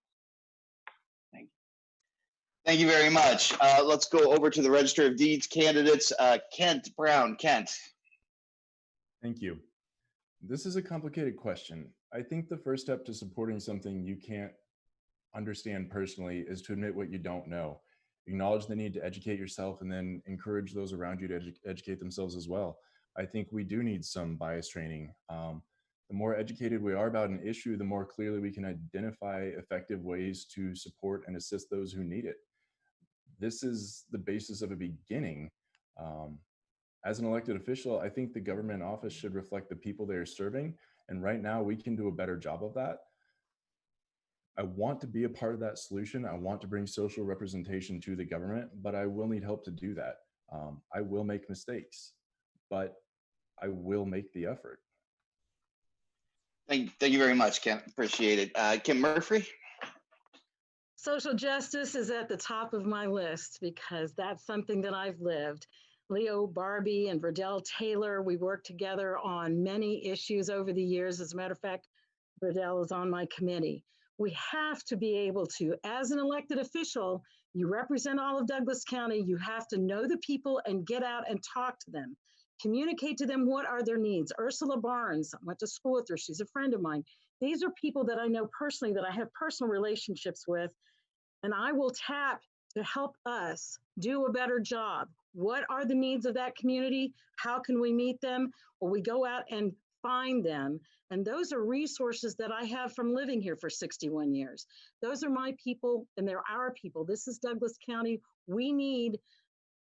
Thank you. Thank you very much. Let's go over to the Register of Deeds candidates. Kent Brown. Kent. Thank you. This is a complicated question. I think the first step to supporting something you can't understand personally is to admit what you don't know. Acknowledge the need to educate yourself, and then encourage those around you to educate themselves as well. I think we do need some bias training. The more educated we are about an issue, the more clearly we can identify effective ways to support and assist those who need it. This is the basis of a beginning. As an elected official, I think the government office should reflect the people they are serving. And right now we can do a better job of that. I want to be a part of that solution. I want to bring social representation to the government, but I will need help to do that. I will make mistakes, but I will make the effort. Thank you very much, Kim. Appreciate it. Kim Murphree. Social justice is at the top of my list because that's something that I've lived. Leo Barbie and Verdell Taylor, we worked together on many issues over the years. As a matter of fact, Verdell is on my committee. We have to be able to, as an elected official, you represent all of Douglas County, you have to know the people and get out and talk to them. Communicate to them what are their needs. Ursula Barnes, I went to school with her, she's a friend of mine. These are people that I know personally, that I have personal relationships with, and I will tap to help us do a better job. What are the needs of that community? How can we meet them? Or we go out and find them. And those are resources that I have from living here for 61 years. Those are my people and they're our people. This is Douglas County. We need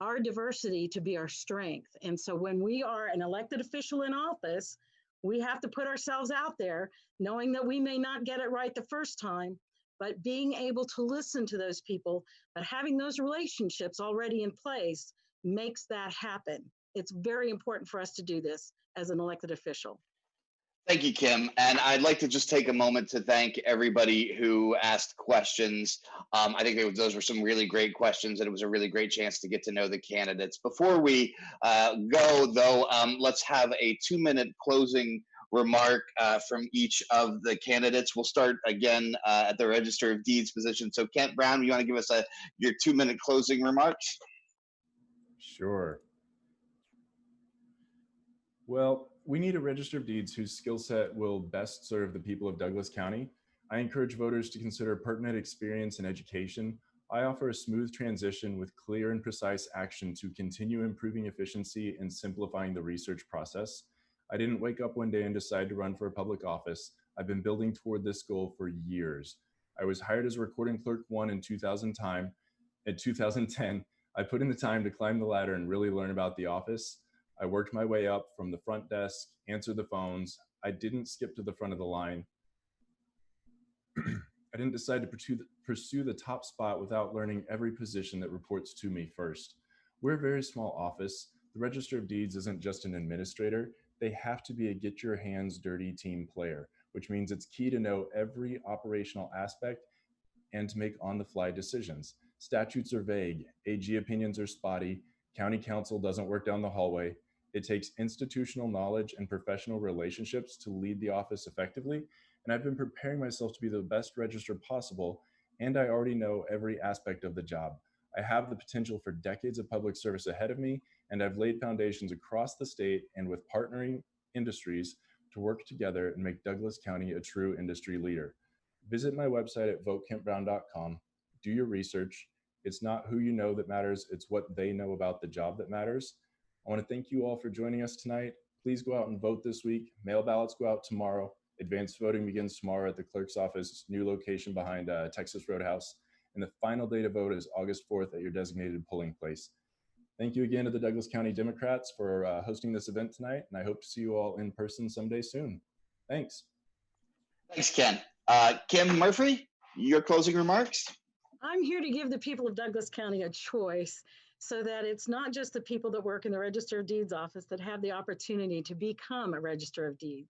our diversity to be our strength. And so when we are an elected official in office, we have to put ourselves out there knowing that we may not get it right the first time, but being able to listen to those people, but having those relationships already in place makes that happen. It's very important for us to do this as an elected official. Thank you, Kim. And I'd like to just take a moment to thank everybody who asked questions. I think those were some really great questions, and it was a really great chance to get to know the candidates. Before we go, though, let's have a 2-minute closing remark from each of the candidates. We'll start again at the Register of Deeds position. So Kent Brown, you want to give us your 2-minute closing remarks? Sure. Well, we need a Register of Deeds whose skill set will best serve the people of Douglas County. I encourage voters to consider pertinent experience and education. I offer a smooth transition with clear and precise action to continue improving efficiency and simplifying the research process. I didn't wake up one day and decide to run for a public office. I've been building toward this goal for years. I was hired as a recording clerk 1 in 2010. I put in the time to climb the ladder and really learn about the office. I worked my way up from the front desk, answered the phones. I didn't skip to the front of the line. I didn't decide to pursue the top spot without learning every position that reports to me first. We're a very small office. The Register of Deeds isn't just an administrator. They have to be a get your hands dirty team player, which means it's key to know every operational aspect and to make on-the-fly decisions. Statutes are vague, AG opinions are spotty, county council doesn't work down the hallway. It takes institutional knowledge and professional relationships to lead the office effectively, and I've been preparing myself to be the best registrar possible, and I already know every aspect of the job. I have the potential for decades of public service ahead of me, and I've laid foundations across the state and with partnering industries to work together and make Douglas County a true industry leader. Visit my website at votekentbrown.com. Do your research. It's not who you know that matters, it's what they know about the job that matters. I want to thank you all for joining us tonight. Please go out and vote this week. Mail ballots go out tomorrow. Advanced voting begins tomorrow at the clerk's office, new location behind Texas Roadhouse. And the final day to vote is August 4th at your designated polling place. Thank you again to the Douglas County Democrats for hosting this event tonight, and I hope to see you all in person someday soon. Thanks. Thanks, Ken. Kim Murphree, your closing remarks? I'm here to give the people of Douglas County a choice so that it's not just the people that work in the Register of Deeds office that have the opportunity to become a Register of Deeds.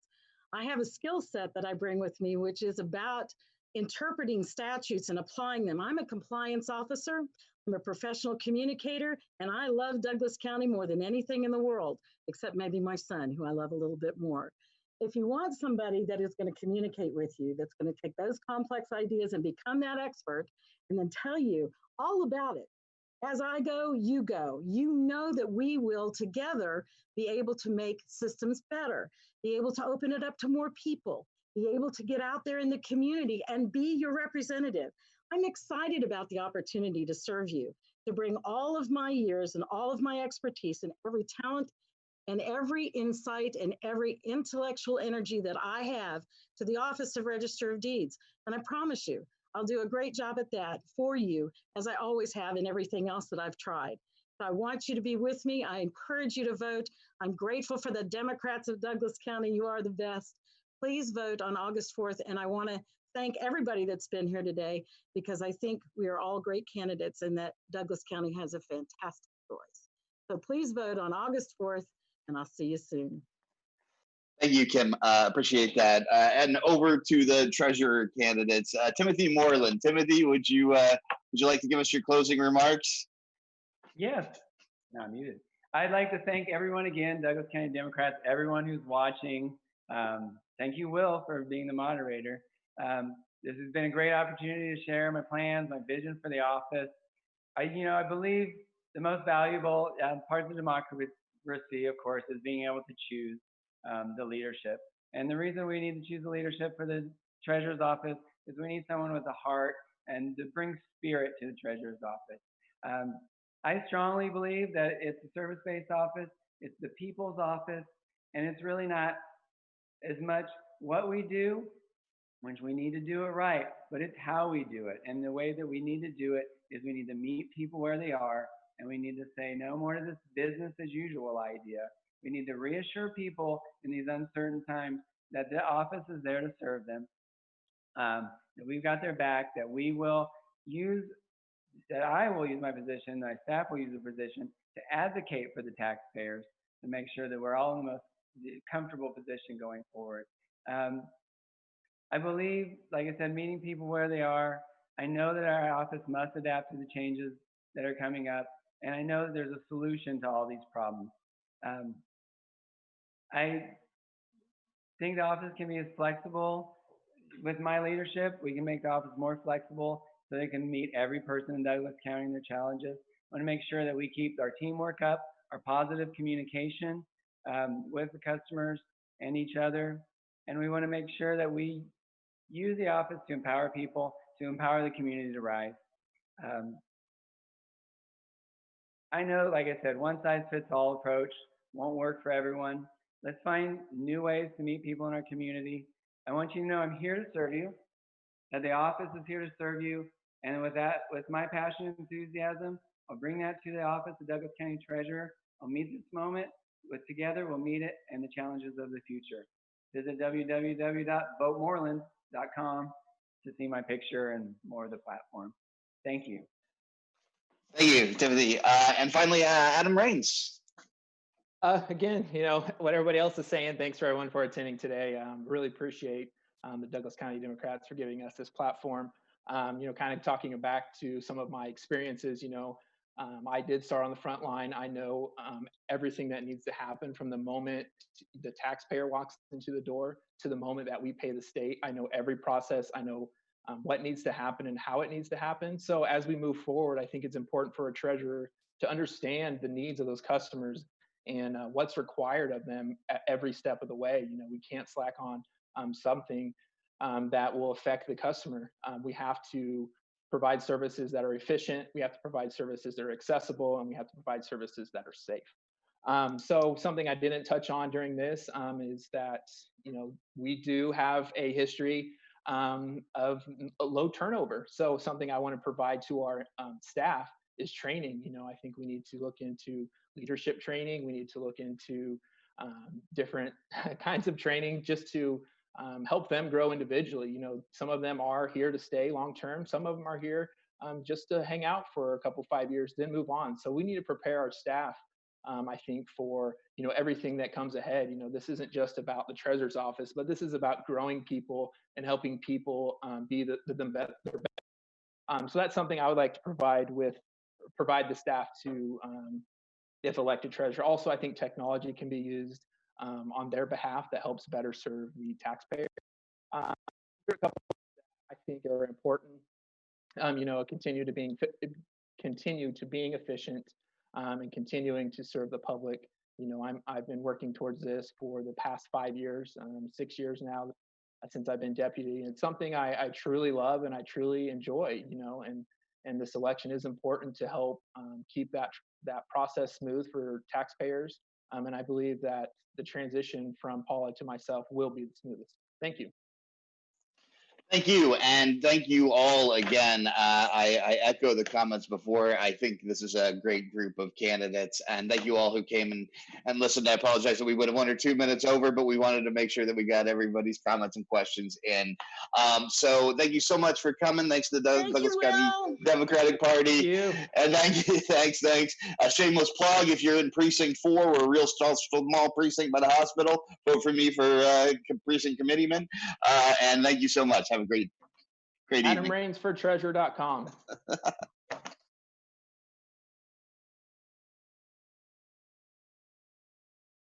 I have a skill set that I bring with me, which is about interpreting statutes and applying them. I'm a compliance officer, I'm a professional communicator, and I love Douglas County more than anything in the world, except maybe my son, who I love a little bit more. If you want somebody that is going to communicate with you, that's going to take those complex ideas and become that expert, and then tell you all about it. As I go, you go. You know that we will together be able to make systems better, be able to open it up to more people, be able to get out there in the community and be your representative. I'm excited about the opportunity to serve you, to bring all of my years and all of my expertise and every talent and every insight and every intellectual energy that I have to the Office of Register of Deeds. And I promise you, I'll do a great job at that for you, as I always have in everything else that I've tried. So I want you to be with me. I encourage you to vote. I'm grateful for the Democrats of Douglas County. You are the best. Please vote on August 4th. And I want to thank everybody that's been here today, because I think we are all great candidates and that Douglas County has a fantastic choice. So please vote on August 4th, and I'll see you soon. Thank you, Kim. Appreciate that. And over to the treasurer candidates, Timothy Moreland. Timothy, would you like to give us your closing remarks? Yes. No, I'm muted. I'd like to thank everyone again, Douglas County Democrats, everyone who's watching. Thank you, Will, for being the moderator. This has been a great opportunity to share my plans, my vision for the office. I believe the most valuable parts of democracy, of course, is being able to choose the leadership. And the reason we need to choose the leadership for the treasurer's office is we need someone with a heart and to bring spirit to the treasurer's office. I strongly believe that it's a service-based office, it's the people's office, and it's really not as much what we do, which we need to do it right, but it's how we do it. And the way that we need to do it is we need to meet people where they are, and we need to say no more to this business as usual idea. We need to reassure people in these uncertain times that the office is there to serve them, that we've got their back, that we will use, that I will use my position, my staff will use the position to advocate for the taxpayers to make sure that we're all in the most comfortable position going forward. I believe, like I said, meeting people where they are. I know that our office must adapt to the changes that are coming up, and I know that there's a solution to all these problems. think the office can be as flexible. With my leadership, we can make the office more flexible so they can meet every person in Douglas County and their challenges. I want to make sure that we keep our teamwork up, our positive communication with the customers and each other. And we want to make sure that we use the office to empower people, to empower the community to rise. I know, like I said, one size fits all approach won't work for everyone. Let's find new ways to meet people in our community. I want you to know I'm here to serve you, that the office is here to serve you. And with that, with my passion and enthusiasm, I'll bring that to the office of Douglas County Treasurer. I'll meet this moment, but together we'll meet it and the challenges of the future. Visit www.votemorland.com to see my picture and more of the platform. Thank you. Thank you, Timothy. And finally, Adam Rains. Again, you know, what everybody else is saying, thanks for everyone for attending today. Really appreciate the Douglas County Democrats for giving us this platform. You know, kind of talking back to some of my experiences, you know, I did start on the front line. I know everything that needs to happen from the moment the taxpayer walks into the door to the moment that we pay the state. I know every process. I know what needs to happen and how it needs to happen. So as we move forward, I think it's important for a treasurer to understand the needs of those customers and what's required of them at every step of the way. You know, we can't slack on something that will affect the customer. We have to provide services that are efficient. We have to provide services that are accessible, and we have to provide services that are safe. So something I didn't touch on during this is that, you know, we do have a history of low turnover. So something I want to provide to our staff is training. You know, I think we need to look into leadership training. We need to look into different kinds of training just to help them grow individually. You know, some of them are here to stay long term. Some of them are here just to hang out for a couple, 5 years, then move on. So we need to prepare our staff, I think, for, you know, everything that comes ahead. You know, this isn't just about the treasurer's office, but this is about growing people and helping people be their best. So that's something I would like to provide the staff to, if elected treasurer. Also, I think technology can be used on their behalf that helps better serve the taxpayer. There are a couple that I think are important. You know, continue to being efficient and continuing to serve the public. You know, I've been working towards this for the past 5 years, 6 years now since I've been deputy. And it's something I truly love and I truly enjoy. You know, and this election is important to help keep that process smooth for taxpayers. And I believe that the transition from Paula to myself will be the smoothest. Thank you. Thank you, and thank you all again. I echo the comments before. I think this is a great group of candidates, and thank you all who came and listened. I apologize that we went 1 or 2 minutes over, but we wanted to make sure that we got everybody's comments and questions in. So thank you so much for coming. Thanks to the Douglas County Democratic Party. And thanks. A shameless plug, if you're in Precinct 4, we're a real small precinct by the hospital. Vote for me for precinct committeeman. And thank you so much. Have a great evening. AdamRainsForTreasurer.com.